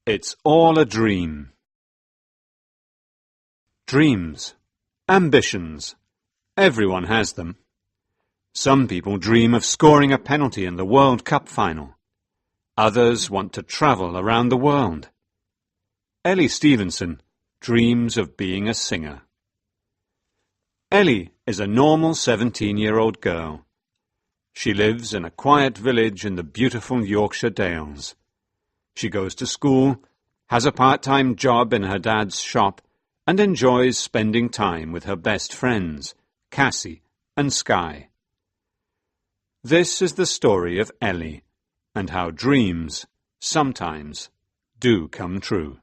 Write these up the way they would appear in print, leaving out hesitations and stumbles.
It's all a dream. Dreams. Ambitions. Everyone has them. Some people dream of scoring a penalty in the World Cup final. Others want to travel around the world. Ellie Stevenson dreams of being a singer. Ellie is a normal 17-year-old girl. She lives in a quiet village in the beautiful Yorkshire Dales. She goes to school, has a part-time job in her dad's shop, and enjoys spending time with her best friends, Cassie and Skye. This is the story of Ellie, and how dreams sometimes do come true.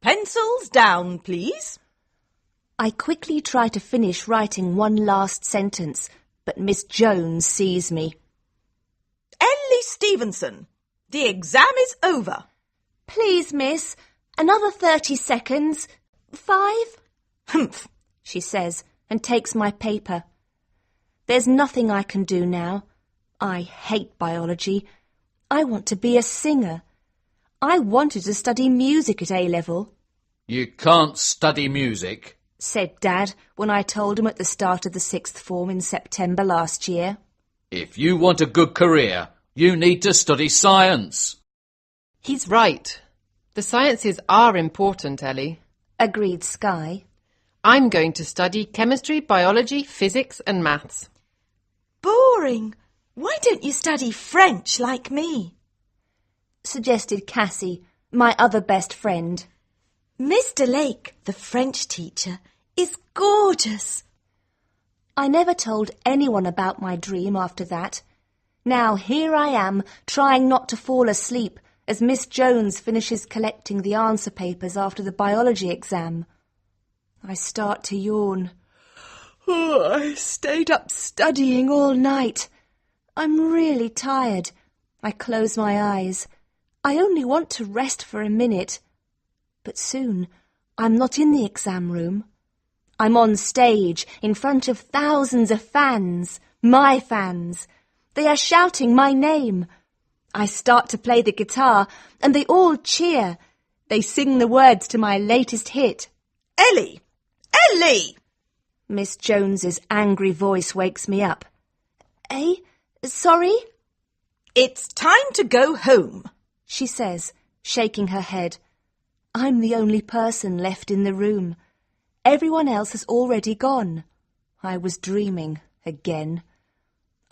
Pencils down, please. I quickly try to finish writing one last sentence, but Miss Jones sees me. Ellie Stevenson, the exam is over. Please, miss, another 30 seconds. 5? Humph, she says, and takes my paper. There's nothing I can do now. I hate biology. I want to be a singer. I wanted to study music at A-level. You can't study music, said Dad when I told him at the start of the 6th form in September last year. If you want a good career, you need to study science. He's right. The sciences are important, Ellie, agreed Skye. I'm going to study chemistry, biology, physics and maths. Boring. Why don't you study French like me? Suggested Cassie, my other best friend. Mr. Lake, the French teacher, is gorgeous. I never told anyone about my dream after that. Now here I am, trying not to fall asleep as Miss Jones finishes collecting the answer papers after the biology exam. I start to yawn. Oh, I stayed up studying all night. I'm really tired. I close my eyes. I only want to rest for a minute. But soon I'm not in the exam room. I'm on stage in front of thousands of fans, my fans. They are shouting my name. I start to play the guitar and they all cheer. They sing the words to my latest hit. Ellie! Ellie! Miss Jones's angry voice wakes me up. Eh? Sorry? It's time to go home, she says, shaking her head. I'm the only person left in the room. Everyone else has already gone. I was dreaming again.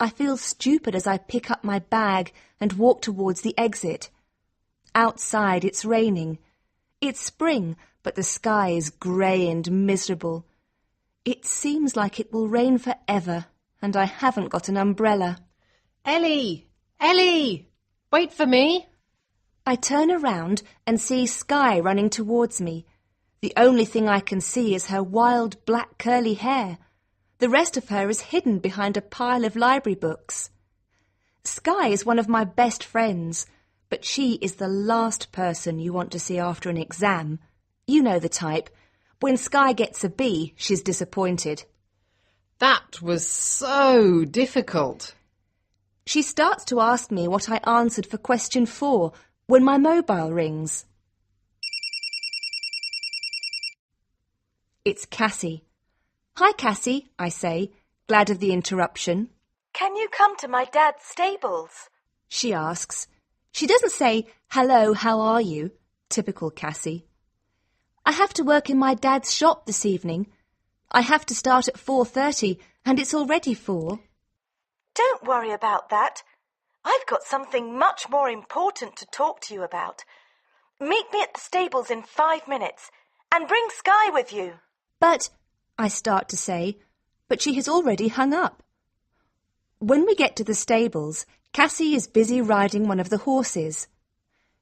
I feel stupid as I pick up my bag and walk towards the exit. Outside it's raining. It's spring, but the sky is grey and miserable. It seems like it will rain forever, and I haven't got an umbrella. Ellie! Ellie! Wait for me. I turn around and see Skye running towards me. The only thing I can see is her wild black curly hair. The rest of her is hidden behind a pile of library books. Skye is one of my best friends, but she is the last person you want to see after an exam. You know the type. When Skye gets a B, she's disappointed. That was so difficult. She starts to ask me what I answered for question 4 when my mobile rings. It's Cassie. Hi, Cassie, I say, glad of the interruption. Can you come to my dad's stables? She asks. She doesn't say, hello, how are you? Typical Cassie. I have to work in my dad's shop this evening. I have to start at 4:30 and it's already 4. Don't worry about that. I've got something much more important to talk to you about. Meet me at the stables in 5 minutes and bring Skye with you. But, I start to say, but she has already hung up. When we get to the stables, Cassie is busy riding one of the horses.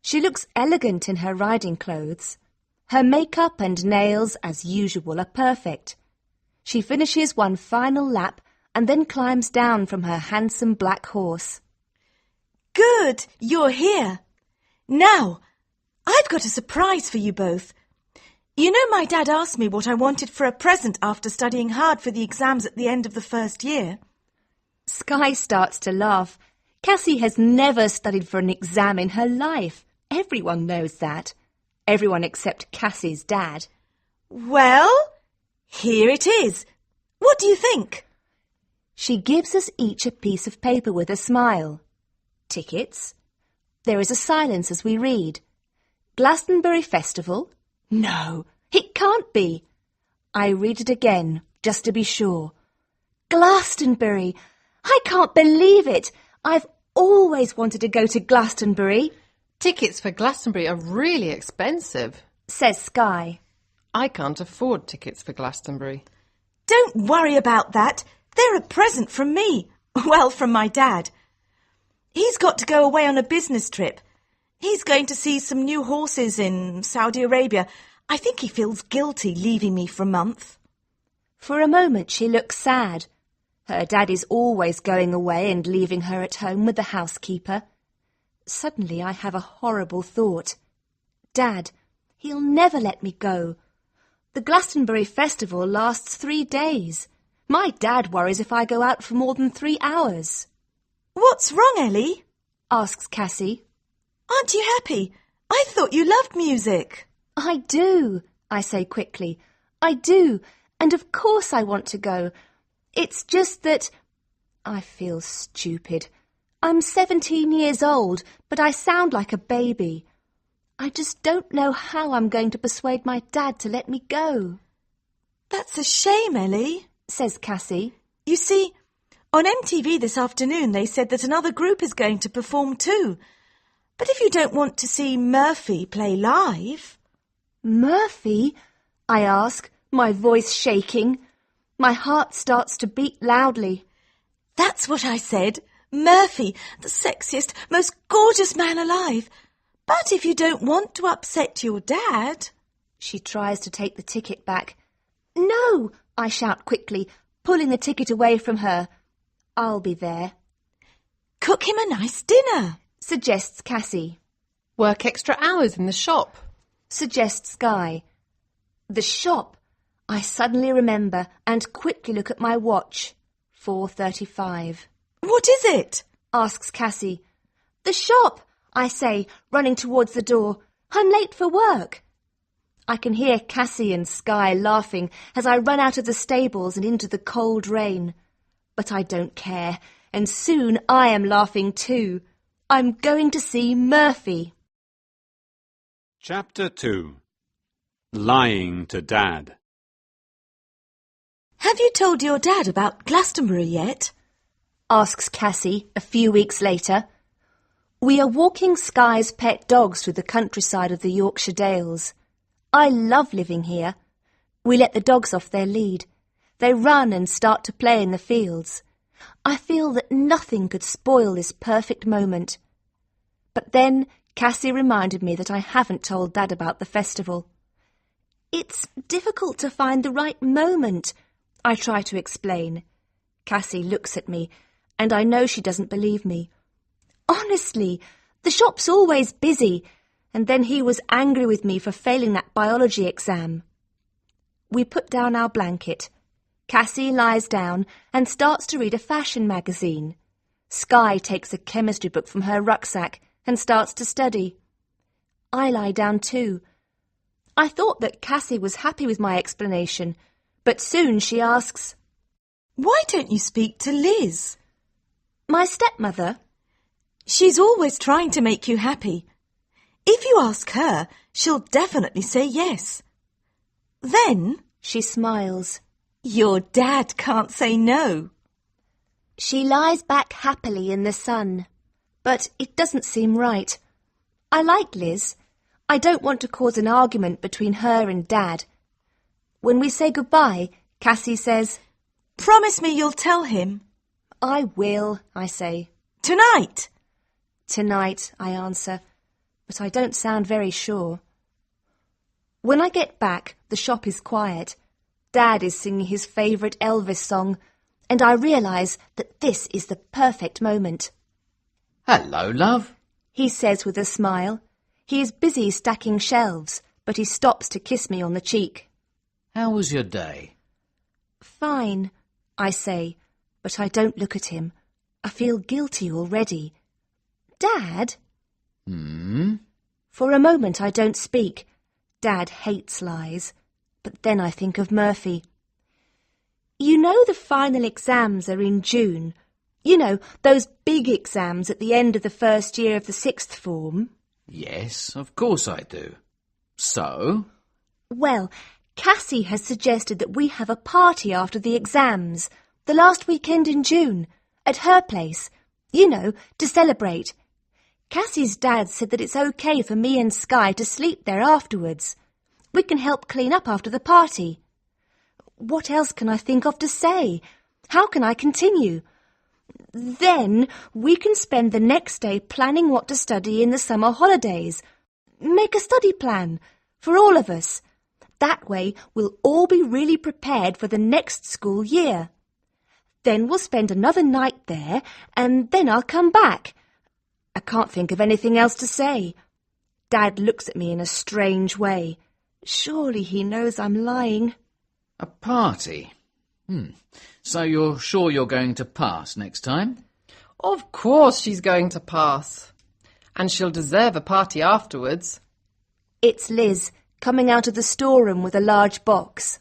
She looks elegant in her riding clothes. Her makeup and nails, as usual, are perfect. She finishes one final lap and then climbs down from her handsome black horse. Good, you're here. Now, I've got a surprise for you both. You know my dad asked me what I wanted for a present after studying hard for the exams at the end of the first year. Skye starts to laugh. Cassie has never studied for an exam in her life. Everyone knows that. Everyone except Cassie's dad. Well, here it is. What do you think? She gives us each a piece of paper with a smile. Tickets. There is a silence as we read. Glastonbury Festival? No, it can't be. I read it again, just to be sure. Glastonbury! I can't believe it! I've always wanted to go to Glastonbury, Tickets for Glastonbury are really expensive. says Skye. I can't afford tickets for Glastonbury. Don't worry about that. They're a present from me. Well, from my dad. He's got to go away on a business trip. He's going to see some new horses in Saudi Arabia. I think he feels guilty leaving me for a month. For a moment she looks sad. Her dad is always going away and leaving her at home with the housekeeper. Suddenly I have a horrible thought. Dad, he'll never let me go. The Glastonbury Festival lasts 3 days. My dad worries if I go out for more than 3 hours. What's wrong, Ellie? Asks Cassie. Aren't you happy? I thought you loved music. I do, I say quickly. I do, and of course I want to go. It's just that I feel stupid. I'm 17 years old, but I sound like a baby. I just don't know how I'm going to persuade my dad to let me go, That's a shame, Ellie, says Cassie. You see, on MTV this afternoon they said that another group is going to perform too. But if you don't want to see Murphy play live... Murphy? I ask, my voice shaking. My heart starts to beat loudly. That's what I said. Murphy, the sexiest, most gorgeous man alive. But if you don't want to upset your dad... She tries to take the ticket back. No, I shout quickly, pulling the ticket away from her. I'll be there, Cook him a nice dinner. suggests Cassie. Work extra hours in the shop. Suggests Skye. The shop. I suddenly remember and quickly look at my watch. 4:35. What is it? Asks Cassie. The shop, I say, running towards the door. I'm late for work. I can hear Cassie and Skye laughing as I run out of the stables and into the cold rain. But I don't care, and soon I am laughing too. I'm going to see Murphy. Chapter 2. Lying to Dad. Have you told your dad about Glastonbury yet? Asks Cassie a few weeks later. We are walking Skye's pet dogs through the countryside of the Yorkshire Dales. I love living here. We let the dogs off their lead. They run and start to play in the fields. I feel that nothing could spoil this perfect moment. But then Cassie reminded me that I haven't told Dad about the festival. It's difficult to find the right moment, I try to explain. Cassie looks at me, and I know she doesn't believe me. Honestly, the shop's always busy, and then he was angry with me for failing that biology exam. We put down our blanket. Cassie lies down and starts to read a fashion magazine. Skye takes a chemistry book from her rucksack and starts to study. I lie down too. I thought that Cassie was happy with my explanation, but soon she asks, Why don't you speak to Liz? My stepmother? She's always trying to make you happy. If you ask her, she'll definitely say yes. Then She smiles. your dad can't say no. She lies back happily in the sun. But it doesn't seem right. I like Liz. I don't want to cause an argument between her and Dad. When we say goodbye, Cassie says, Promise me you'll tell him. I will, I say. Tonight. Tonight, I answer, but I don't sound very sure. When I get back, the shop is quiet. Dad is singing his favourite Elvis song, and I realise that this is the perfect moment. Hello, love. He says with a smile. He is busy stacking shelves, but he stops to kiss me on the cheek. How was your day? Fine, I say, but I don't look at him. I feel guilty already. Dad? Hmm? For a moment I don't speak. Dad hates lies. But then I think of Murphy. You know the final exams are in June. You know, those big exams at the end of the first year of the sixth form. Yes, of course I do. So? Well, Cassie has suggested that we have a party after the exams, the last weekend in June, at her place, you know, to celebrate. Cassie's dad said that it's okay for me and Sky to sleep there afterwards. We can help clean up after the party. What else can I think of to say? How can I continue? Then we can spend the next day planning what to study in the summer holidays. Make a study plan for all of us. That way we'll all be really prepared for the next school year. Then we'll spend another night there and then I'll come back. I can't think of anything else to say. Dad looks at me in a strange way. Surely he knows I'm lying. A party? So you're sure you're going to pass next time? Of course she's going to pass. And she'll deserve a party afterwards. It's Liz, coming out of the storeroom with a large box.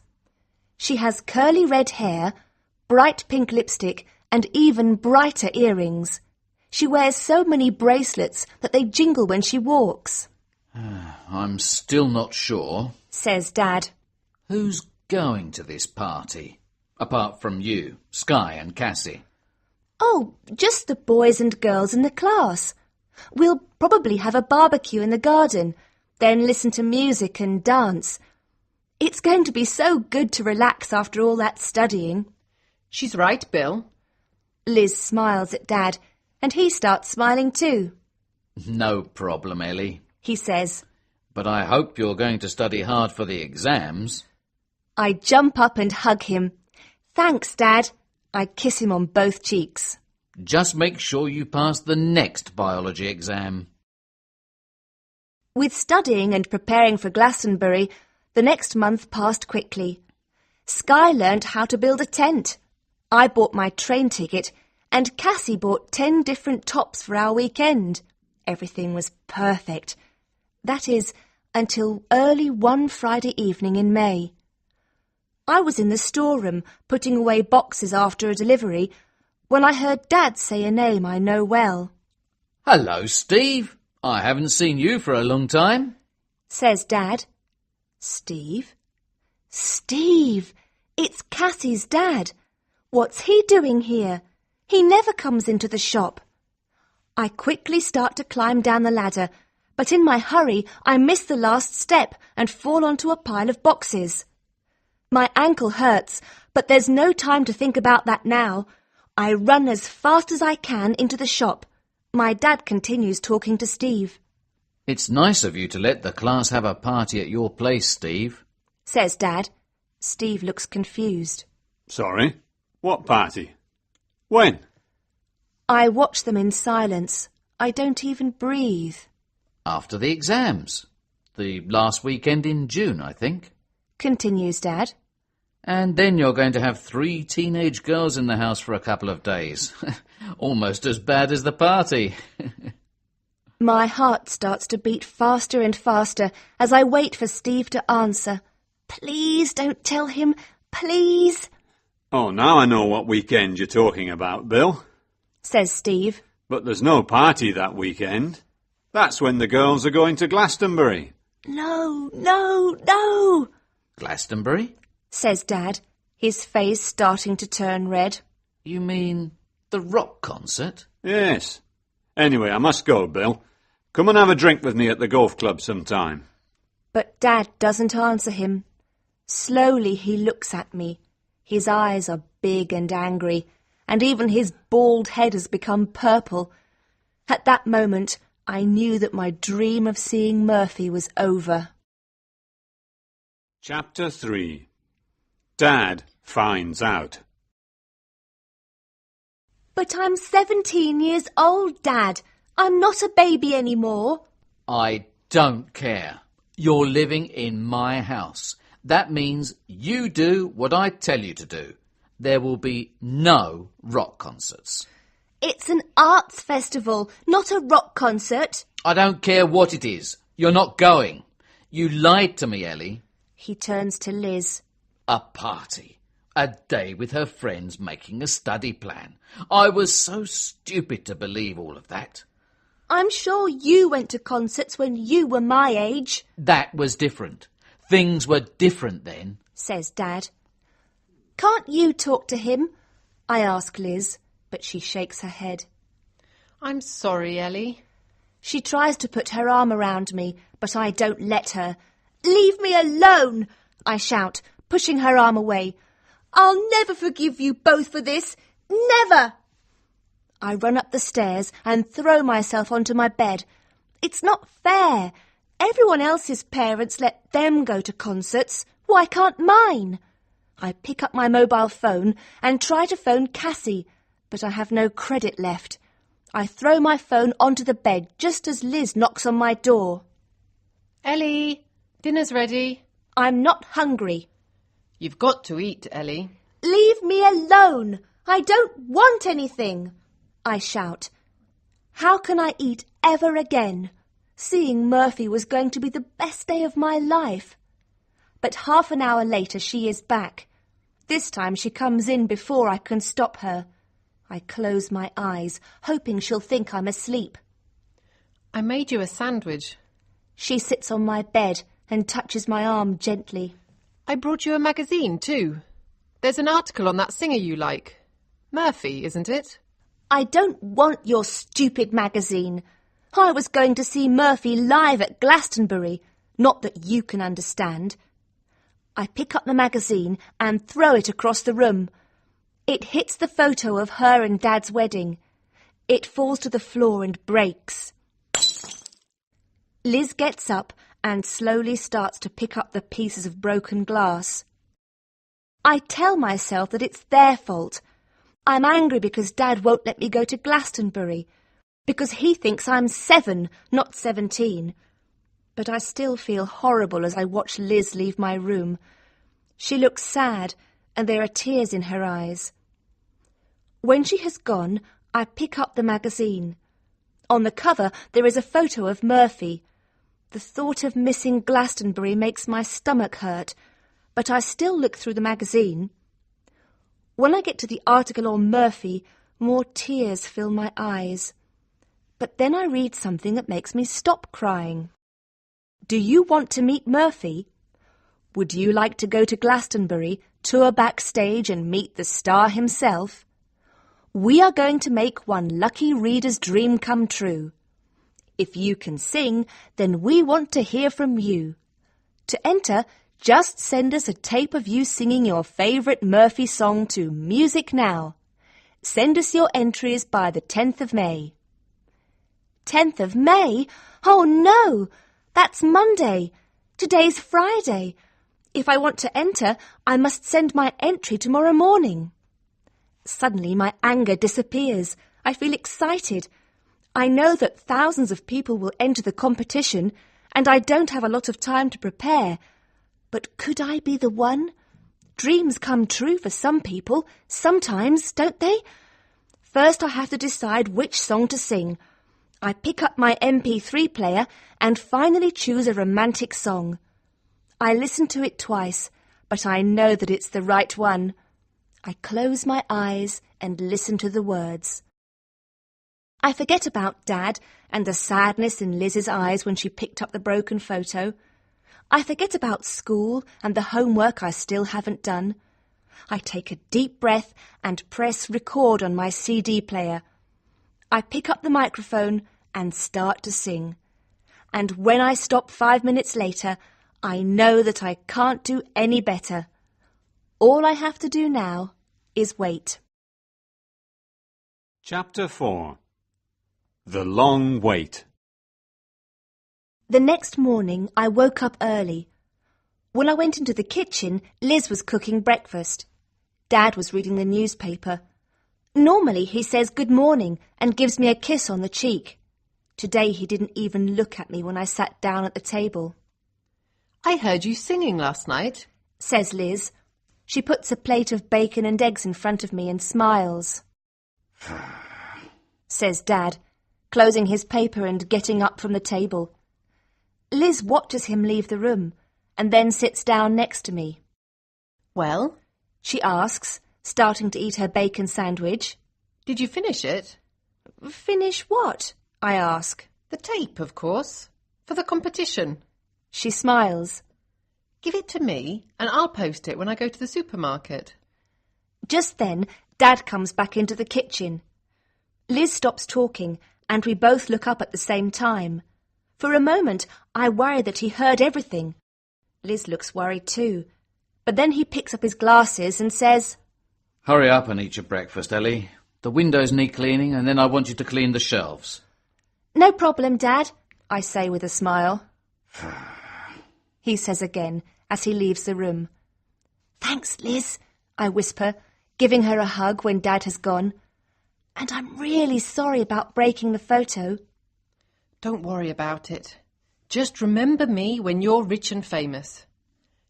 She has curly red hair, bright pink lipstick, and even brighter earrings. She wears so many bracelets that they jingle when she walks. I'm still not sure. Says Dad. Who's going to this party? Apart from you, Sky and Cassie. Oh, just the boys and girls in the class. We'll probably have a barbecue in the garden, then listen to music and dance. It's going to be so good to relax after all that studying. She's right, Bill. Liz smiles at Dad, and he starts smiling too. No problem, Ellie. He says. But I hope you're going to study hard for the exams. I jump up and hug him. Thanks, Dad. I kiss him on both cheeks. Just make sure you pass the next biology exam. With studying and preparing for Glastonbury, the next month passed quickly. Sky learnt how to build a tent. I bought my train ticket, and Cassie bought 10 different tops for our weekend. Everything was perfect. That is, until early one Friday evening in May. I was in the storeroom putting away boxes after a delivery when I heard Dad say a name I know well. Hello, Steve. I haven't seen you for a long time. Says Dad. Steve? Steve! It's Cassie's dad. What's he doing here? He never comes into the shop. I quickly start to climb down the ladder, but in my hurry I miss the last step and fall onto a pile of boxes. My ankle hurts, but there's no time to think about that now. I run as fast as I can into the shop. My dad continues talking to Steve. It's nice of you to let the class have a party at your place, Steve. Says Dad. Steve looks confused. Sorry? What party? When? I watch them in silence. I don't even breathe. After the exams. The last weekend in June, I think. Continues Dad. And then you're going to have 3 teenage girls in the house for a couple of days. Almost as bad as the party. My heart starts to beat faster and faster as I wait for Steve to answer. Please don't tell him, please. Oh, now I know what weekend you're talking about, Bill. Says Steve. But there's no party that weekend. That's when the girls are going to Glastonbury. No, no, no, Glastonbury? says Dad, his face starting to turn red. You mean the rock concert? Yes. Anyway, I must go, Bill. Come and have a drink with me at the golf club sometime. But Dad doesn't answer him. Slowly he looks at me. His eyes are big and angry, and even his bald head has become purple. At that moment, I knew that my dream of seeing Murphy was over. Chapter 3. Dad finds out. But I'm 17 years old, Dad. I'm not a baby anymore. I don't care. You're living in my house. That means you do what I tell you to do. There will be no rock concerts. It's an arts festival, not a rock concert. I don't care what it is. You're not going. You lied to me, Ellie. He turns to Liz. A party. A day with her friends making a study plan. I was so stupid to believe all of that. I'm sure you went to concerts when you were my age, That was different. Things were different then. says Dad. Can't you talk to him? I ask Liz, but she shakes her head. I'm sorry, Ellie. She tries to put her arm around me, but I don't let her. Leave me alone, I shout, pushing her arm away. I'll never forgive you both for this. Never! I run up the stairs and throw myself onto my bed. It's not fair. Everyone else's parents let them go to concerts. Why can't mine? I pick up my mobile phone and try to phone Cassie, but I have no credit left. I throw my phone onto the bed just as Liz knocks on my door. Ellie, dinner's ready. I'm not hungry. You've got to eat, Ellie. Leave me alone. I don't want anything, I shout. How can I eat ever again? Seeing Murphy was going to be the best day of my life. But half an hour later she is back. This time she comes in before I can stop her. I close my eyes, hoping she'll think I'm asleep. I made you a sandwich. She sits on my bed and touches my arm gently. I brought you a magazine too. There's an article on that singer you like. Murphy, isn't it? I don't want your stupid magazine. I was going to see Murphy live at Glastonbury, not that you can understand. I pick up the magazine and throw it across the room. It hits the photo of her and Dad's wedding. It falls to the floor and breaks. Liz gets up and slowly starts to pick up the pieces of broken glass. I tell myself that it's their fault. I'm angry because Dad won't let me go to Glastonbury, because he thinks I'm 7, not 17. But I still feel horrible as I watch Liz leave my room. She looks sad, and there are tears in her eyes. When she has gone, I pick up the magazine. On the cover there is a photo of Murphy. The thought of missing Glastonbury makes my stomach hurt, but I still look through the magazine. When I get to the article on Murphy, more tears fill my eyes. But then I read something that makes me stop crying. Do you want to meet Murphy? Would you like to go to Glastonbury, tour backstage and meet the star himself? We are going to make one lucky reader's dream come true. If you can sing, then we want to hear from you. To enter, just send us a tape of you singing your favourite Murphy song to Music Now. Send us your entries by the 10th of May. 10th of May? Oh no! That's Monday. Today's Friday. If I want to enter, I must send my entry tomorrow morning. Suddenly my anger disappears. I feel excited. I know that thousands of people will enter the competition, and I don't have a lot of time to prepare. But could I be the one? Dreams come true for some people, sometimes, don't they? First I have to decide which song to sing. I pick up my MP3 player and finally choose a romantic song. I listen to it twice, but I know that it's the right one. I close my eyes and listen to the words. I forget about Dad and the sadness in Liz's eyes when she picked up the broken photo. I forget about school and the homework I still haven't done. I take a deep breath and press record on my CD player. I pick up the microphone and start to sing. And when I stop 5 minutes later, I know that I can't do any better. All I have to do now is wait. Chapter 4. The Long Wait. The next morning I woke up early. When I went into the kitchen, Liz was cooking breakfast. Dad was reading the newspaper. Normally he says good morning and gives me a kiss on the cheek. Today he didn't even look at me when I sat down at the table. I heard you singing last night, says Liz. She puts a plate of bacon and eggs in front of me and smiles. says Dad, closing his paper and getting up from the table. Liz watches him leave the room and then sits down next to me. Well, She asks, starting to eat her bacon sandwich. did you finish it? Finish what? I ask. The tape, of course. For the competition. She smiles. Give it to me and I'll post it when I go to the supermarket. Just then, Dad comes back into the kitchen. Liz stops talking and we both look up at the same time. For a moment, I worry that he heard everything. Liz looks worried too. But then he picks up his glasses and says, Hurry up and eat your breakfast, Ellie. The windows need cleaning, and then I want you to clean the shelves. No problem, Dad, I say with a smile. He says again as he leaves the room. Thanks, Liz, I whisper, giving her a hug when Dad has gone. And I'm really sorry about breaking the photo. Don't worry about it. Just remember me when you're rich and famous.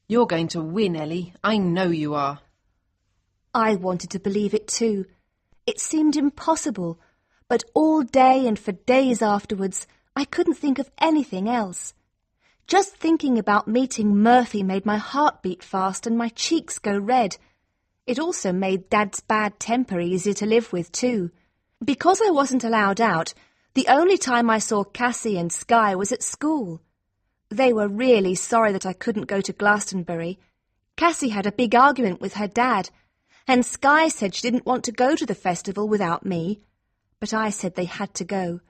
You're going to win, Ellie. I know you are. I wanted to believe it too. It seemed impossible, but all day and for days afterwards, I couldn't think of anything else. Just thinking about meeting Murphy made my heart beat fast and my cheeks go red. It also made Dad's bad temper easier to live with too. Because I wasn't allowed out, the only time I saw Cassie and Skye was at school. They were really sorry that I couldn't go to Glastonbury. Cassie had a big argument with her dad, and Skye said she didn't want to go to the festival without me, but I said they had to go.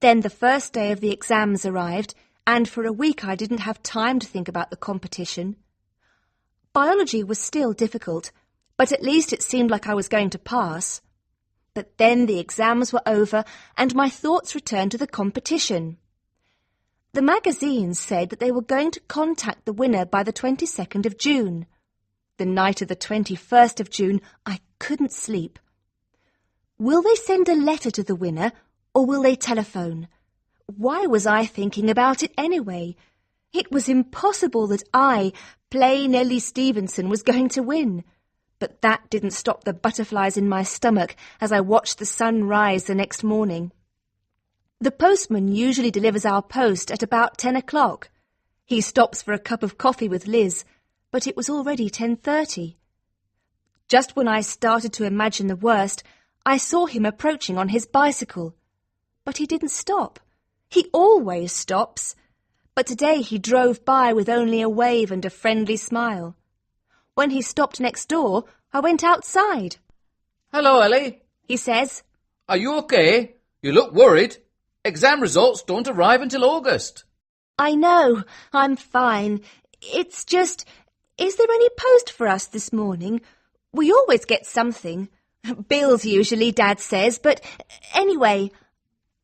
Then the first day of the exams arrived, and for a week I didn't have time to think about the competition. Biology was still difficult, but at least it seemed like I was going to pass. But then the exams were over, and my thoughts returned to the competition. The magazines said that they were going to contact the winner by the 22nd of June. The night of the 21st of June, I couldn't sleep. Will they send a letter to the winner, or will they telephone? Why was I thinking about it anyway? It was impossible that I, plain Ellie Stevenson, was going to win. But that didn't stop the butterflies in my stomach as I watched the sun rise the next morning. The postman usually delivers our post at about 10 o'clock. He stops for a cup of coffee with Liz, but it was already 10:30. Just when I started to imagine the worst, I saw him approaching on his bicycle. But he didn't stop. He always stops. But today he drove by with only a wave and a friendly smile. When he stopped next door, I went outside. Hello, Ellie. He says, Are you okay? You look worried. Exam results don't arrive until August. I know, I'm fine. It's just, is there any post for us this morning? We always get something. Bills usually, Dad says, but anyway,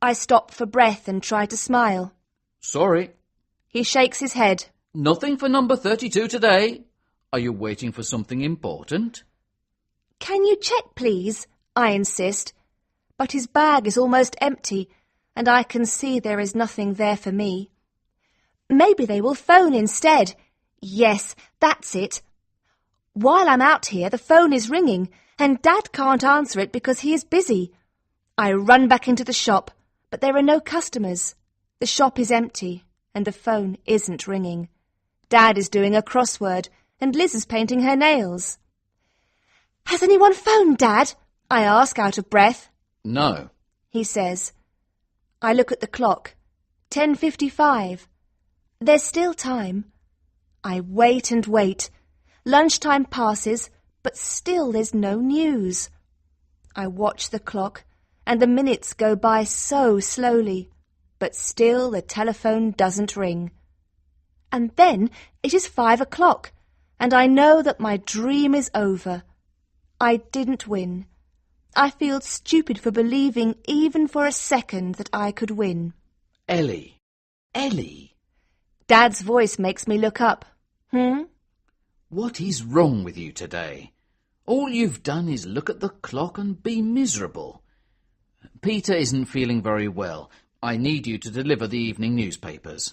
I stop for breath and try to smile. Sorry. He shakes his head. Nothing for number 32 today. Are you waiting for something important? Can you check, please? I insist. But his bag is almost empty, and I can see there is nothing there for me. Maybe they will phone instead. Yes, that's it. While I'm out here, the phone is ringing, and Dad can't answer it because he is busy. I run back into the shop, but there are no customers. The shop is empty, and the phone isn't ringing. Dad is doing a crossword, and Liz is painting her nails. Has anyone phoned, Dad? I ask out of breath. No. He says. I look at the clock. 10:55. There's still time. I wait and wait. Lunchtime passes, but still there's no news. I watch the clock, and the minutes go by so slowly, but still the telephone doesn't ring. And then it is 5 o'clock, and I know that my dream is over. I didn't win. I feel stupid for believing even for a second that I could win. Ellie. Ellie. Dad's voice makes me look up. What is wrong with you today? All you've done is look at the clock and be miserable. Peter isn't feeling very well. I need you to deliver the evening newspapers.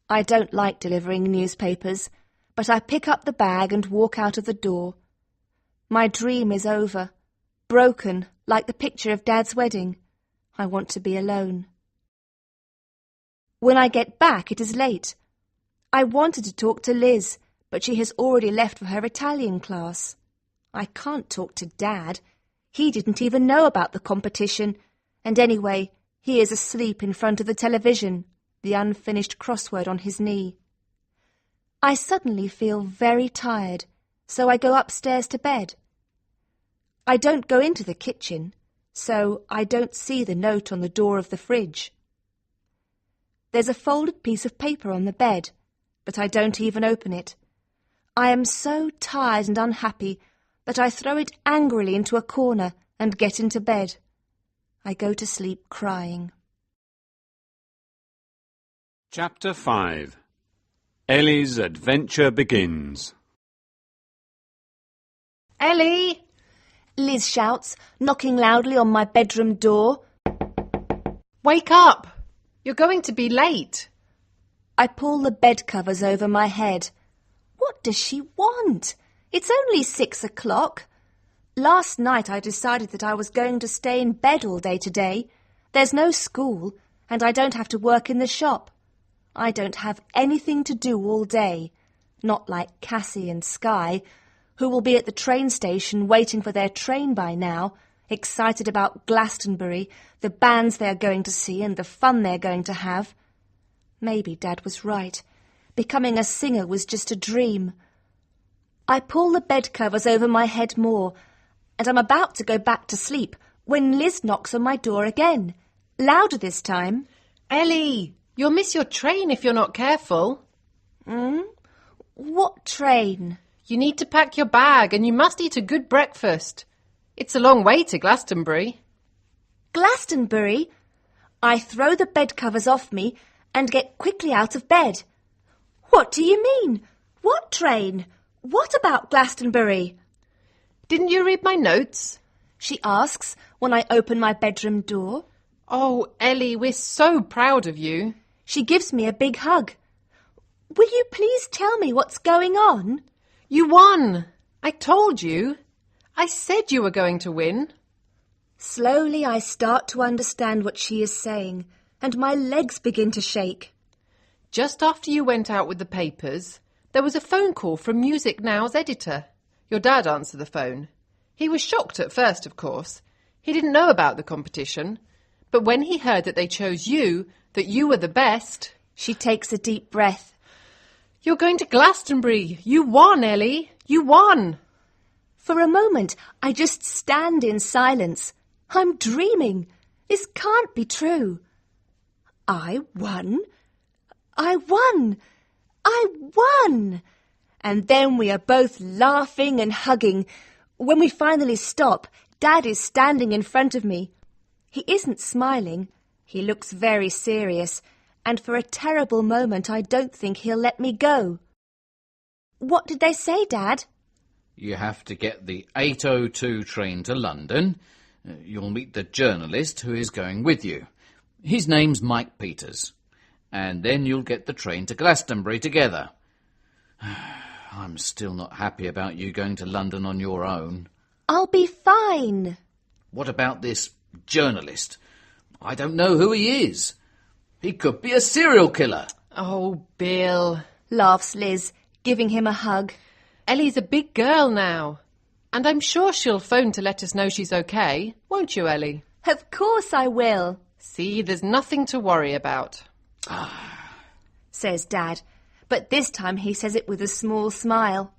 I don't like delivering newspapers, but I pick up the bag and walk out of the door. My dream is over, broken like the picture of Dad's wedding. I want to be alone. When I get back, it is late. I wanted to talk to Liz, but she has already left for her Italian class. I can't talk to Dad. He didn't even know about the competition, and anyway, he is asleep in front of the television, the unfinished crossword on his knee. I suddenly feel very tired, so I go upstairs to bed. I don't go into the kitchen, so I don't see the note on the door of the fridge. There's a folded piece of paper on the bed, but I don't even open it. I am so tired and unhappy that I throw it angrily into a corner and get into bed. I go to sleep crying. Chapter 5. Ellie's adventure begins. Ellie! Liz shouts, knocking loudly on my bedroom door. Wake up! You're going to be late. I pull the bed covers over my head. What does she want? It's only 6 o'clock. Last night I decided that I was going to stay in bed all day today. There's no school, and I don't have to work in the shop. I don't have anything to do all day, not like Cassie and Skye, who will be at the train station waiting for their train by now, excited about Glastonbury, the bands they are going to see and the fun they're going to have. Maybe Dad was right. Becoming a singer was just a dream. I pull the bed covers over my head more, and I'm about to go back to sleep when Liz knocks on my door again, louder this time. Ellie, you'll miss your train if you're not careful. What train? You need to pack your bag and you must eat a good breakfast. It's a long way to Glastonbury. Glastonbury? I throw the bed covers off me and get quickly out of bed. What do you mean? What train? What about Glastonbury? Didn't you read my notes? She asks when I open my bedroom door. Oh, Ellie, we're so proud of you. She gives me a big hug. Will you please tell me what's going on? You won. I told you. I said you were going to win. Slowly I start to understand what she is saying, and my legs begin to shake. Just after you went out with the papers, there was a phone call from Music Now's editor. Your dad answered the phone. He was shocked at first, of course. He didn't know about the competition. But when he heard that they chose you, that you were the best... She takes a deep breath. You're going to Glastonbury. You won, Ellie. You won. For a moment, I just stand in silence. I'm dreaming. This can't be true. I won. I won. I won. And then we are both laughing and hugging. When we finally stop, Dad is standing in front of me. He isn't smiling. He looks very serious, and for a terrible moment I don't think he'll let me go. What did they say, Dad? You have to get the 8:02 train to London. You'll meet the journalist who is going with you. His name's Mike Peters. And then you'll get the train to Glastonbury together. I'm still not happy about you going to London on your own. I'll be fine. What about this journalist? I don't know who he is. He could be a serial killer. Oh, Bill, Laughs Liz, giving him a hug. Ellie's a big girl now. And I'm sure she'll phone to let us know she's okay. Won't you, Ellie? Of course I will, See, there's nothing to worry about. says Dad, but this time he says it with a small smile.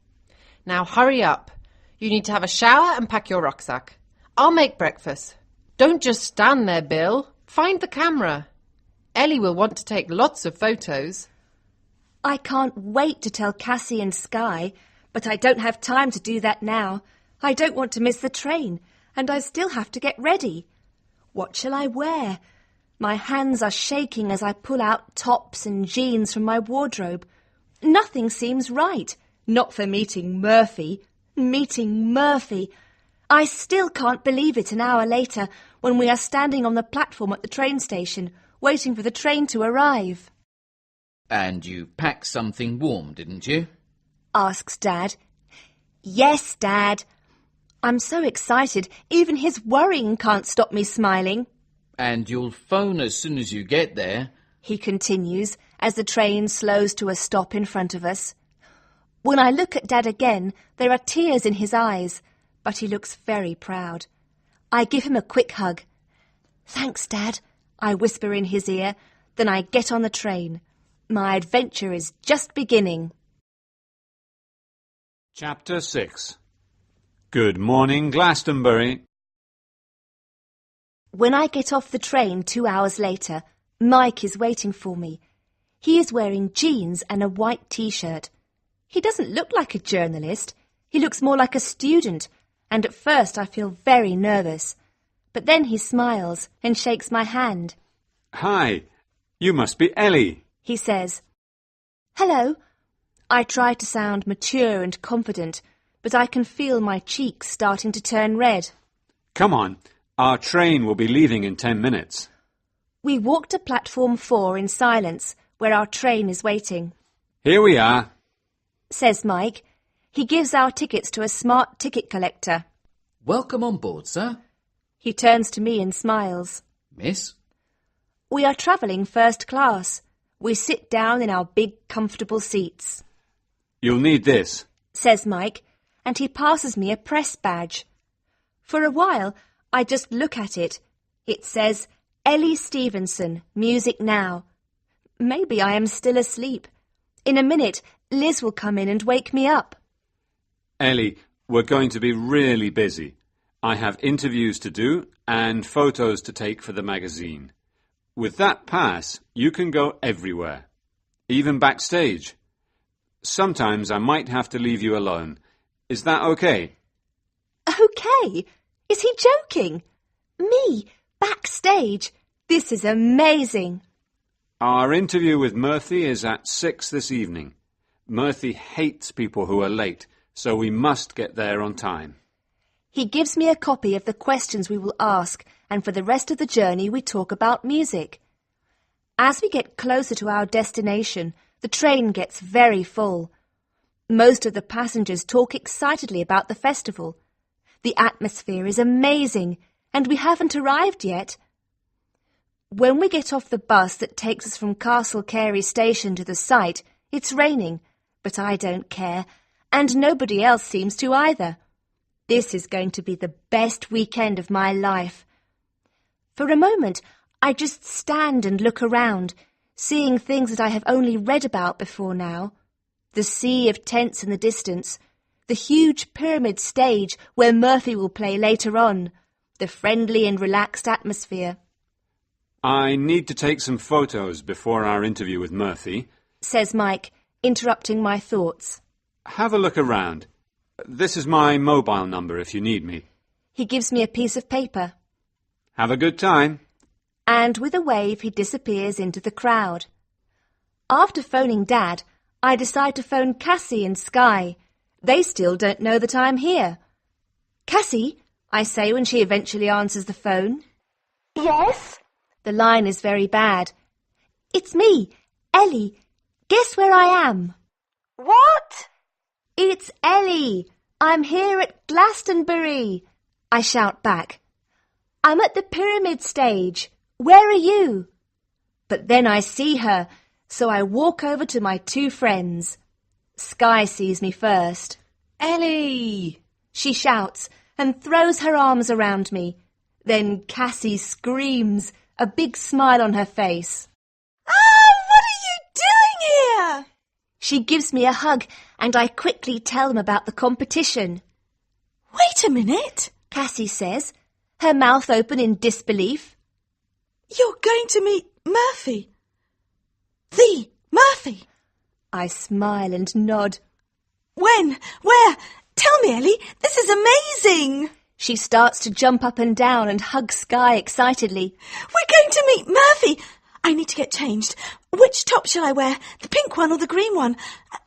Now hurry up. You need to have a shower and pack your rucksack. I'll make breakfast. Don't just stand there, Bill. Find the camera. Ellie will want to take lots of photos. I can't wait to tell Cassie and Skye, but I don't have time to do that now. I don't want to miss the train, and I still have to get ready. What shall I wear? My hands are shaking as I pull out tops and jeans from my wardrobe. Nothing seems right. Not for meeting Murphy. Meeting Murphy. I still can't believe it an hour later when we are standing on the platform at the train station, waiting for the train to arrive. And you packed something warm, didn't you? Asks Dad. Yes, Dad. I'm so excited, even his worrying can't stop me smiling. And you'll phone as soon as you get there. He continues as the train slows to a stop in front of us. When I look at Dad again, there are tears in his eyes, but he looks very proud. I give him a quick hug. Thanks, Dad, I whisper in his ear. Then I get on the train. My adventure is just beginning. Chapter 6. Good morning, Glastonbury. When I get off the train 2 hours later, Mike is waiting for me. He is wearing jeans and a white t-shirt. He doesn't look like a journalist. He looks more like a student, and at first I feel very nervous. But then he smiles and shakes my hand. Hi, you must be Ellie. He says, Hello. I try to sound mature and confident, but I can feel my cheeks starting to turn red. Come on, our train will be leaving in 10 minutes. We walk to platform 4 in silence, where our train is waiting. Here we are, says Mike. He gives our tickets to a smart ticket collector. Welcome on board, sir. He turns to me and smiles. Miss? We are travelling first class. We sit down in our big, comfortable seats. You'll need this, says Mike, and he passes me a press badge. For a while, I just look at it. It says, Ellie Stevenson, Music Now. Maybe I am still asleep. In a minute, Liz will come in and wake me up. Ellie, we're going to be really busy. I have interviews to do and photos to take for the magazine. With that pass, you can go everywhere, even backstage. Sometimes I might have to leave you alone. Is that okay? Okay? Is he joking? Me, backstage? This is amazing. Our interview with Murphy is at 6 this evening. Murphy hates people who are late, so we must get there on time. He gives me a copy of the questions we will ask, and for the rest of the journey we talk about music. As we get closer to our destination, the train gets very full. Most of the passengers talk excitedly about the festival. The atmosphere is amazing, and we haven't arrived yet. When we get off the bus that takes us from Castle Carey station to the site, it's raining, but I don't care, and nobody else seems to either. This is going to be the best weekend of my life. For a moment, I just stand and look around, seeing things that I have only read about before now. The sea of tents in the distance, the huge pyramid stage where Murphy will play later on, the friendly and relaxed atmosphere. I need to take some photos before our interview with Murphy, says Mike, interrupting my thoughts. Have a look around. This is my mobile number if you need me. He gives me a piece of paper. Have a good time. And with a wave he disappears into the crowd. After phoning Dad, I decide to phone Cassie and Sky. They still don't know that I'm here. Cassie, I say when she eventually answers the phone. Yes? The line is very bad. It's me, Ellie. Guess where I am? What? It's Ellie. I'm here at Glastonbury. I shout back. I'm at the pyramid stage. Where are you? But then I see her, so I walk over to my two friends. Sky sees me first. Ellie! She shouts and throws her arms around me. Then Cassie screams, a big smile on her face. Oh, what are you doing here? She gives me a hug and I quickly tell them about the competition. Wait a minute, Cassie says, her mouth open in disbelief. You're going to meet Murphy. The Murphy. I smile and nod. When? Where? Tell me, Ellie. This is amazing. She starts to jump up and down and hug Sky excitedly. We're going to meet Murphy. I need to get changed. Which top shall I wear? The pink one or the green one?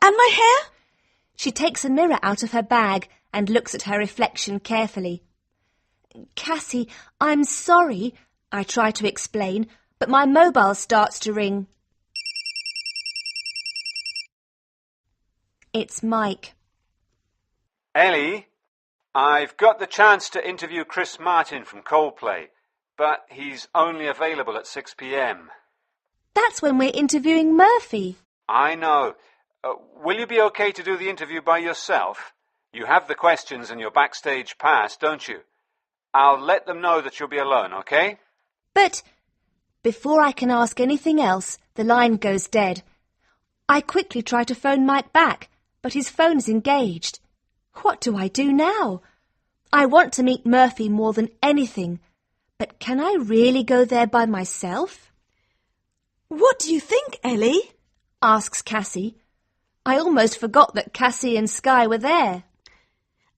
And my hair? She takes a mirror out of her bag and looks at her reflection carefully. Cassie, I'm sorry, I try to explain, but my mobile starts to ring. It's Mike. Ellie, I've got the chance to interview Chris Martin from Coldplay, but he's only available at 6 p.m. That's when we're interviewing Murphy. I know. Will you be okay to do the interview by yourself? You have the questions and your backstage pass, don't you? I'll let them know that you'll be alone, okay? But before I can ask anything else, the line goes dead. I quickly try to phone Mike back, but his phone's engaged. What do I do now? I want to meet Murphy more than anything, but can I really go there by myself? What do you think, Ellie? Asks Cassie. I almost forgot that Cassie and Sky were there.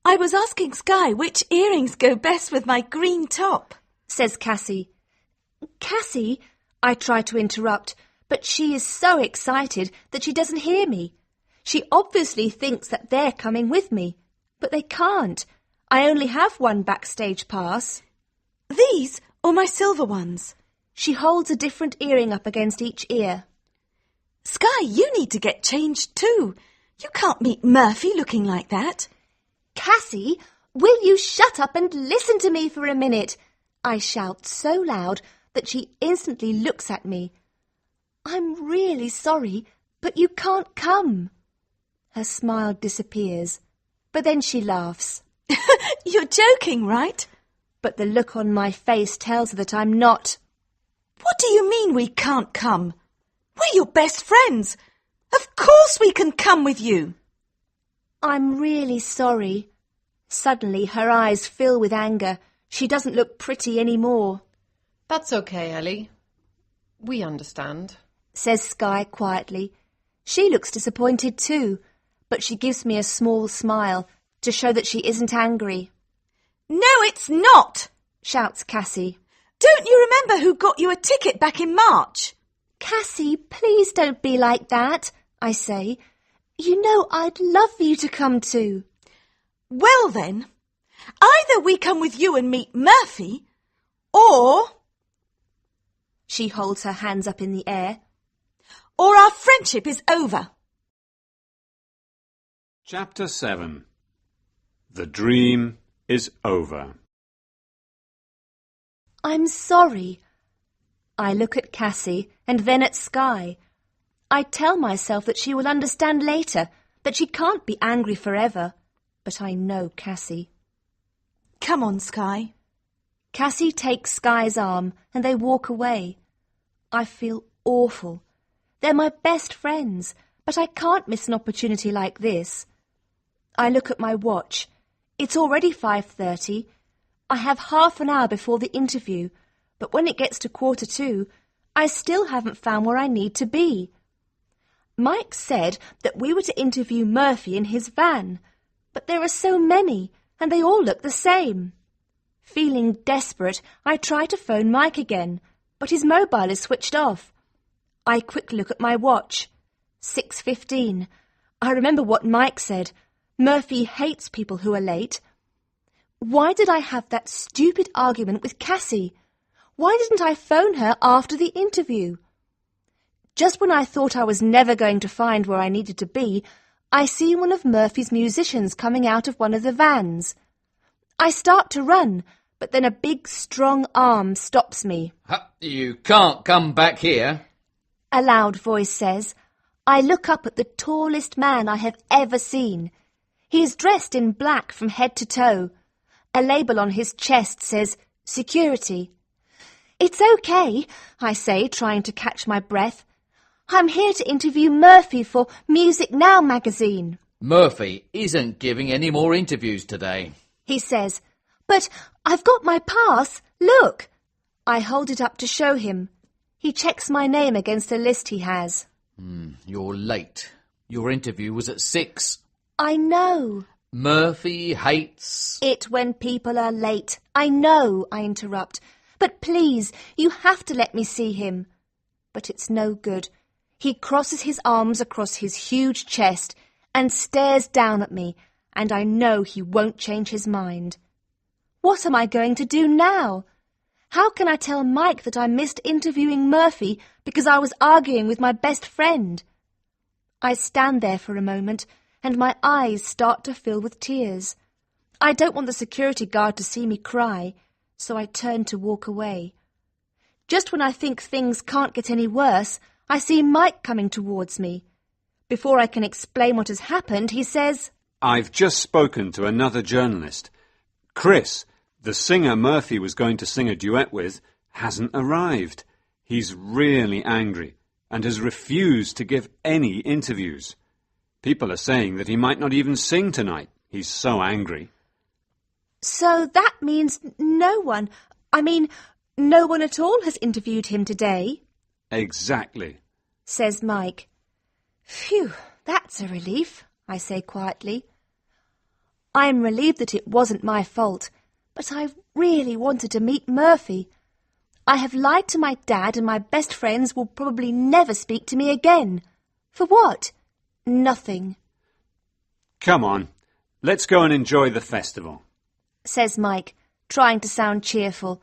I was asking Sky which earrings go best with my green top, says Cassie. Cassie, I try to interrupt, but she is so excited that she doesn't hear me. She obviously thinks that they're coming with me, but they can't. I only have one backstage pass. These or my silver ones? She holds a different earring up against each ear. Sky, you need to get changed too. You can't meet Murphy looking like that. Cassie, will you shut up and listen to me for a minute? I shout so loud that she instantly looks at me. I'm really sorry, but you can't come. Her smile disappears, but then she laughs. You're joking, right? But the look on my face tells her that I'm not. What do you mean we can't come? We're your best friends. Of course we can come with you. I'm really sorry. Suddenly her eyes fill with anger. She doesn't look pretty anymore. That's okay, Ellie. We understand, says Sky quietly. She looks disappointed too, but she gives me a small smile to show that she isn't angry. No, it's not, shouts Cassie. Don't you remember who got you a ticket back in March? Cassie, please don't be like that, I say. You know I'd love for you to come too. Well then, either we come with you and meet Murphy, or... She holds her hands up in the air. Or our friendship is over. Chapter 7. The dream is over. I'm sorry. I look at Cassie and then at Sky. I tell myself that she will understand later, that she can't be angry forever. But I know Cassie. Come on, Sky. Cassie takes Sky's arm and they walk away. I feel awful. They're my best friends, but I can't miss an opportunity like this. I look at my watch. It's already 5:30. I have half an hour before the interview, but when it gets to 1:45, I still haven't found where I need to be. Mike said that we were to interview Murphy in his van, but there are so many, and they all look the same. Feeling desperate, I try to phone Mike again, but his mobile is switched off. I quickly look at my watch. 6:15. I remember what Mike said. Murphy hates people who are late. Why did I have that stupid argument with Cassie? Why didn't I phone her after the interview? Just when I thought I was never going to find where I needed to be, I see one of Murphy's musicians coming out of one of the vans. I start to run, but then a big, strong arm stops me. You can't come back here, a loud voice says. I look up at the tallest man I have ever seen. He is dressed in black from head to toe. A label on his chest says, Security. It's okay, I say, trying to catch my breath. I'm here to interview Murphy for Music Now magazine. Murphy isn't giving any more interviews today, he says. But I've got my pass. Look. I hold it up to show him. He checks my name against a list he has. You're late. Your interview was at 6. I know. Murphy hates... it when people are late. I know, I interrupt. But please, you have to let me see him. But it's no good. He crosses his arms across his huge chest and stares down at me, and I know he won't change his mind. What am I going to do now? How can I tell Mike that I missed interviewing Murphy because I was arguing with my best friend? I stand there for a moment, and my eyes start to fill with tears. I don't want the security guard to see me cry, so I turn to walk away. Just when I think things can't get any worse, I see Mike coming towards me. Before I can explain what has happened, he says, "I've just spoken to another journalist. Chris, the singer Murphy was going to sing a duet with, hasn't arrived. He's really angry and has refused to give any interviews. People are saying that he might not even sing tonight. He's so angry." So that means no one at all has interviewed him today, "Exactly," says Mike. Phew, that's a relief, I say quietly. I am relieved that it wasn't my fault, but I really wanted to meet Murphy. I have lied to my dad, and my best friends will probably never speak to me again. For what? Nothing. "Come on, let's go and enjoy the festival," says Mike, trying to sound cheerful.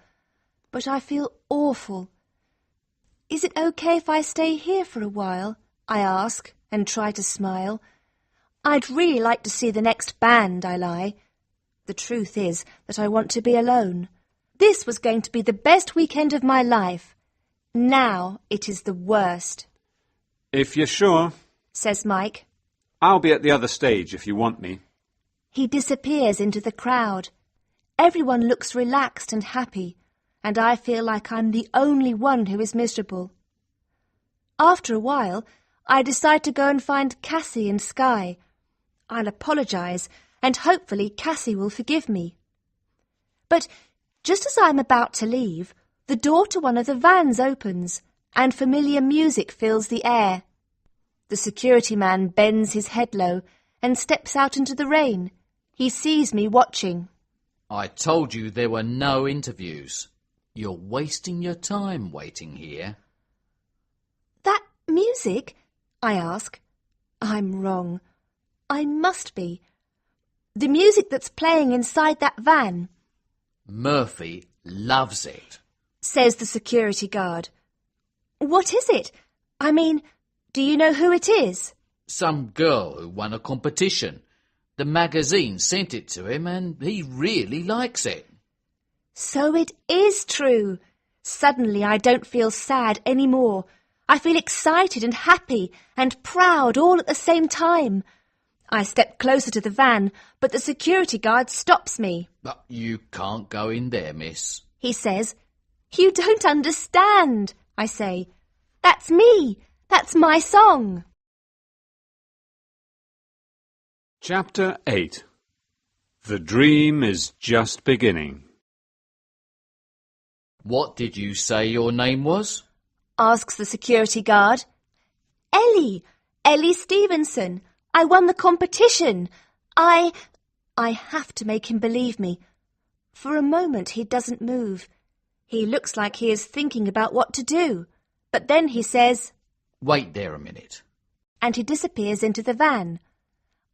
But I feel awful. Is it okay if I stay here for a while? I ask, and try to smile. I'd really like to see the next band, I lie. The truth is that I want to be alone. This was going to be the best weekend of my life. Now it is the worst. "If you're sure," says Mike. "I'll be at the other stage if you want me." He disappears into the crowd. Everyone looks relaxed and happy, and I feel like I'm the only one who is miserable. After a while, I decide to go and find Cassie and Sky. I'll apologise, and hopefully Cassie will forgive me. But just as I'm about to leave, the door to one of the vans opens, and familiar music fills the air. The security man bends his head low and steps out into the rain. He sees me watching. "I told you there were no interviews. You're wasting your time waiting here." That music? I ask. I'm wrong. I must be. The music that's playing inside that van, Murphy loves it. says the security guard. What is it? I mean, do you know who it is? Some girl who won a competition. The magazine sent it to him and he really likes it. So it is true. Suddenly I don't feel sad anymore. I feel excited and happy and proud all at the same time. I step closer to the van, but the security guard stops me. "But you can't go in there, miss." He says. You don't understand, I say. That's me. That's my song. Chapter 8. The dream is just beginning. "What did you say your name was?" Asks the security guard. Ellie Stevenson. I won the competition. I have to make him believe me. For a moment he doesn't move. He looks like he is thinking about what to do. But then he says, "Wait there a minute." and he disappears into the van.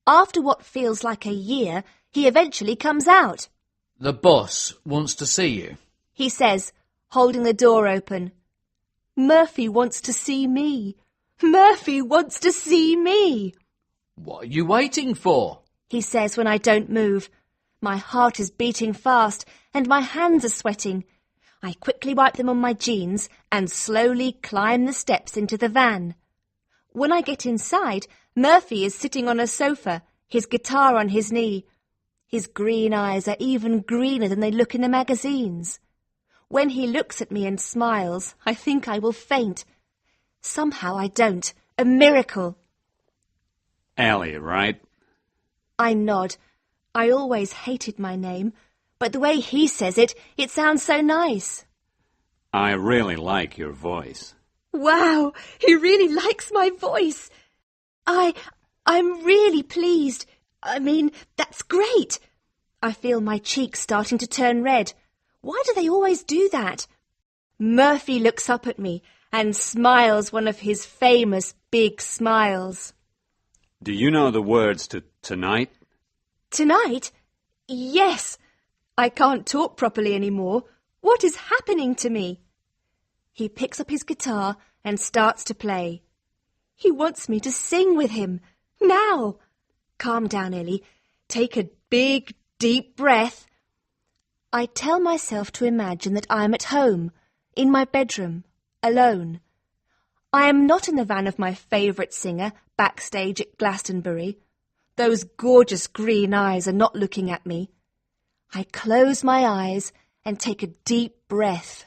After what feels like a year, he eventually comes out. "The boss wants to see you." He says, holding the door open. Murphy wants to see me. Murphy wants to see me. "What are you waiting for?" He says when I don't move. My heart is beating fast and my hands are sweating. I quickly wipe them on my jeans and slowly climb the steps into the van. When I get inside, Murphy is sitting on a sofa, his guitar on his knee. His green eyes are even greener than they look in the magazines. When he looks at me and smiles, I think I will faint. Somehow I don't. A miracle. Ellie, right? I nod. I always hated my name, but the way he says it, it sounds so nice. I really like your voice. Wow, he really likes my voice. I'm really pleased. I mean, that's great. I feel my cheeks starting to turn red. Why do they always do that? Murphy looks up at me and smiles one of his famous big smiles. Do you know the words to Tonight? Tonight? Yes. I can't talk properly anymore. What is happening to me? He picks up his guitar and starts to play. He wants me to sing with him. Now. Calm down, Ellie. Take a big, deep breath. I tell myself to imagine that I am at home, in my bedroom, alone. I am not in the van of my favourite singer, backstage at Glastonbury. Those gorgeous green eyes are not looking at me. I close my eyes and take a deep breath.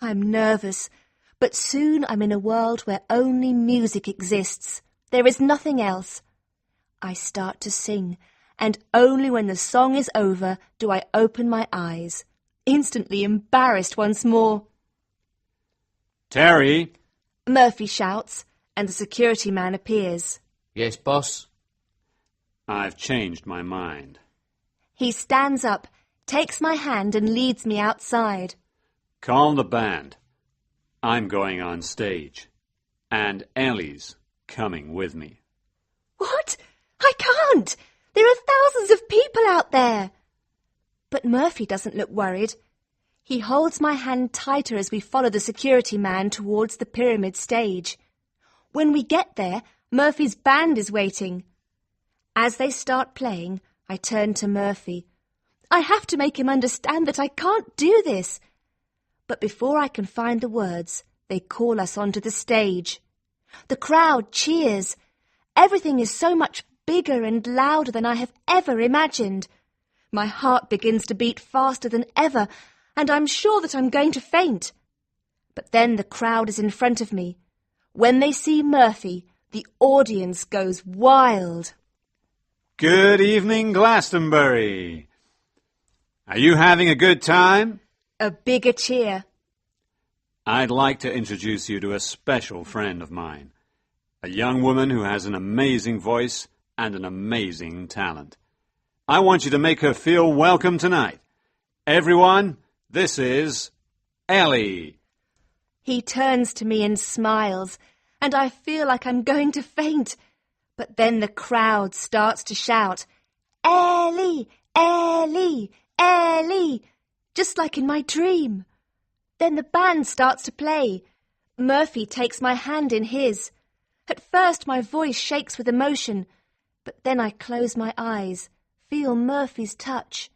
I'm nervous, but soon I'm in a world where only music exists. There is nothing else. I start to sing, and only when the song is over do I open my eyes, instantly embarrassed once more. Terry! Murphy shouts, and the security man appears. Yes, boss? I've changed my mind. He stands up, takes my hand and leads me outside. Call the band. I'm going on stage. And Ellie's coming with me. What? I can't! There are thousands of people out there! But Murphy doesn't look worried. He holds my hand tighter as we follow the security man towards the pyramid stage. When we get there, Murphy's band is waiting. As they start playing, I turn to Murphy. I have to make him understand that I can't do this. But before I can find the words, they call us onto the stage. The crowd cheers. Everything is so much bigger and louder than I have ever imagined. My heart begins to beat faster than ever, and I'm sure that I'm going to faint. But then the crowd is in front of me. When they see Murphy, the audience goes wild. Good evening, Glastonbury. Are you having a good time? A bigger cheer. I'd like to introduce you to a special friend of mine, a young woman who has an amazing voice and an amazing talent. I want you to make her feel welcome tonight. Everyone, this is Ellie. He turns to me and smiles, and I feel like I'm going to faint. But then the crowd starts to shout, Ellie, Ellie, Ellie, just like in my dream. Then the band starts to play. Murphy takes my hand in his. At first my voice shakes with emotion, but then I close my eyes, feel Murphy's touch.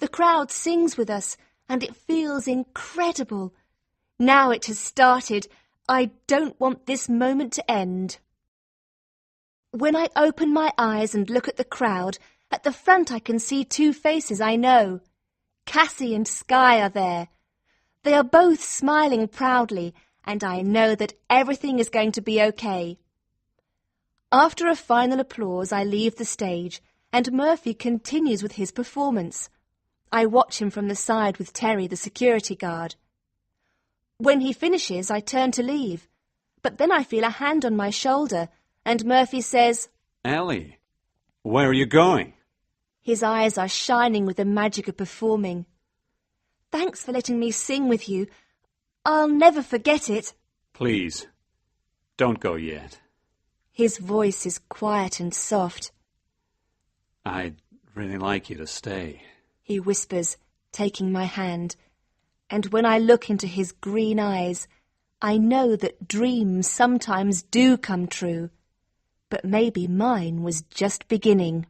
The crowd sings with us, and it feels incredible. Now it has started. I don't want this moment to end. When I open my eyes and look at the crowd, at the front I can see two faces I know. Cassie and Sky are there. They are both smiling proudly, and I know that everything is going to be okay. After a final applause, I leave the stage, and Murphy continues with his performance. I watch him from the side with Terry, the security guard. When he finishes, I turn to leave, but then I feel a hand on my shoulder, and Murphy says, Ellie, where are you going? His eyes are shining with the magic of performing. Thanks for letting me sing with you. I'll never forget it. Please, don't go yet. His voice is quiet and soft. I'd really like you to stay. He whispers, taking my hand, and when I look into his green eyes, I know that dreams sometimes do come true, but maybe mine was just beginning.